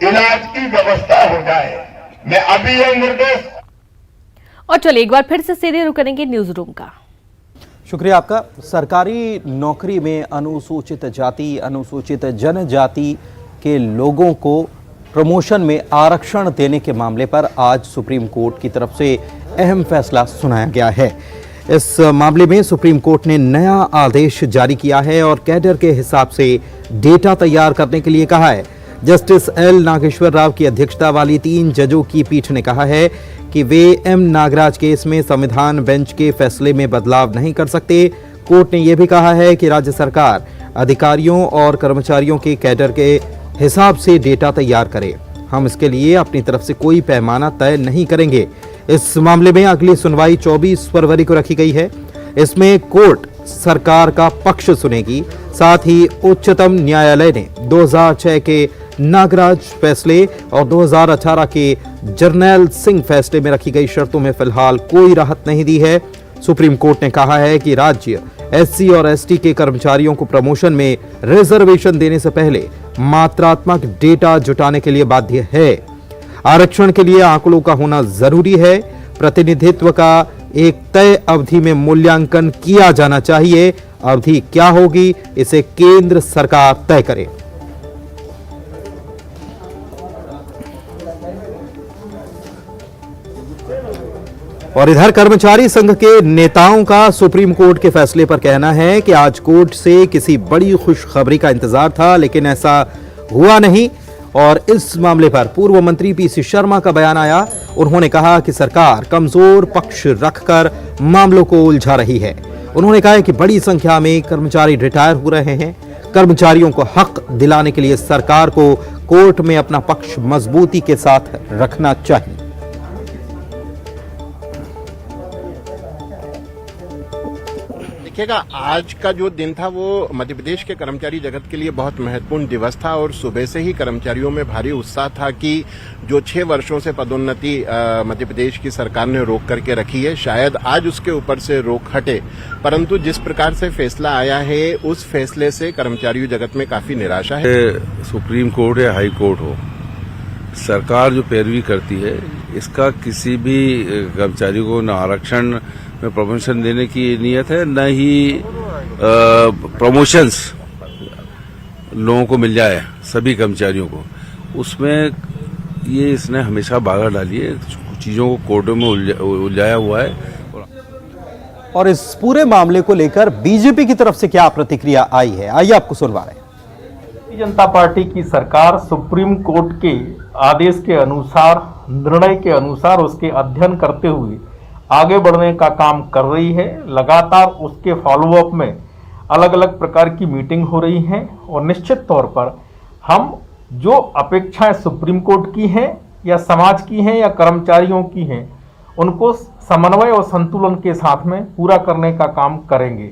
इलाज की व्यवस्था हो जाए। मैं अभी यह निर्देश। और चलिए एक बार फिर से सीधे रुख करेंगे न्यूज रूम का। शुक्रिया आपका। सरकारी नौकरी में अनुसूचित जाति, अनुसूचित जनजाति के लोगों को प्रमोशन में आरक्षण देने के मामले पर आज सुप्रीम कोर्ट की तरफ से अहम फैसला सुनाया गया है। इस मामले में सुप्रीम कोर्ट ने नया आदेश जारी किया है और कैडर के हिसाब से डेटा तैयार करने के लिए कहा है। जस्टिस एल नागेश्वर राव की अध्यक्षता वाली 3 जजों की पीठ ने कहा है कि वे एम नागराज केस में संविधान बेंच के फैसले में बदलाव नहीं कर सकते। कोर्ट ने यह भी कहा है कि राज्य सरकार अधिकारियों और कर्मचारियों के कैडर के हिसाब से डेटा तैयार करे। हम इसके लिए अपनी तरफ से कोई पैमाना तय नहीं करेंगे। इस मामले में अगली सुनवाई 24 फरवरी को रखी गई है। इसमें कोर्ट सरकार का पक्ष सुनेगी। साथ ही उच्चतम न्यायालय ने 2006 के नागराज फैसले और 2018 के जर्नैल सिंह फैसले में रखी गई शर्तों में फिलहाल कोई राहत नहीं दी है। सुप्रीम कोर्ट ने कहा है कि राज्य एससी और एसटी के कर्मचारियों को प्रमोशन में रिजर्वेशन देने से पहले मात्रात्मक डेटा जुटाने के लिए बाध्य है। आरक्षण के लिए आंकड़ों का होना जरूरी है। प्रतिनिधित्व का एक तय अवधि में मूल्यांकन किया जाना चाहिए। अवधि क्या होगी इसे केंद्र सरकार तय करे। और इधर कर्मचारी संघ के नेताओं का सुप्रीम कोर्ट के फैसले पर कहना है कि आज कोर्ट से किसी बड़ी खुशखबरी का इंतजार था, लेकिन ऐसा हुआ नहीं। और इस मामले पर पूर्व मंत्री पीसी शर्मा का बयान आया। उन्होंने कहा कि सरकार कमजोर पक्ष रखकर मामलों को उलझा रही है। उन्होंने कहा कि बड़ी संख्या में कर्मचारी रिटायर हो रहे हैं। कर्मचारियों को हक दिलाने के लिए सरकार को कोर्ट में अपना पक्ष मजबूती के साथ रखना चाहिए। देखिएगा, आज का जो दिन था वो मध्य प्रदेश के कर्मचारी जगत के लिए बहुत महत्वपूर्ण दिवस था और सुबह से ही कर्मचारियों में भारी उत्साह था कि जो 6 वर्षों से पदोन्नति मध्य प्रदेश की सरकार ने रोक करके रखी है, शायद आज उसके ऊपर से रोक हटे। परंतु जिस प्रकार से फैसला आया है, उस फैसले से कर्मचारियों जगत में काफी निराशा है। सुप्रीम कोर्ट या हाई कोर्ट हो, सरकार जो पैरवी करती है, इसका किसी भी कर्मचारी को न आरक्षण में प्रमोशन देने की नीयत है, न ही प्रमोशंस लोगों को मिल जाए सभी कर्मचारियों को। उसमें ये इसने हमेशा बाधा डाली है, चीजों को कोर्टों में उलझाया हुआ है। और इस पूरे मामले को लेकर बीजेपी की तरफ से क्या प्रतिक्रिया आई है, आइए आपको सुनवा रहे हैं। भारतीय जनता पार्टी की सरकार सुप्रीम कोर्ट के आदेश के अनुसार, निर्णय के अनुसार उसके अध्ययन करते हुए आगे बढ़ने का काम कर रही है। लगातार उसके फॉलोअप में अलग अलग प्रकार की मीटिंग हो रही हैं और निश्चित तौर पर हम जो अपेक्षाएं सुप्रीम कोर्ट की हैं या समाज की हैं या कर्मचारियों की हैं, उनको समन्वय और संतुलन के साथ में पूरा करने का काम करेंगे।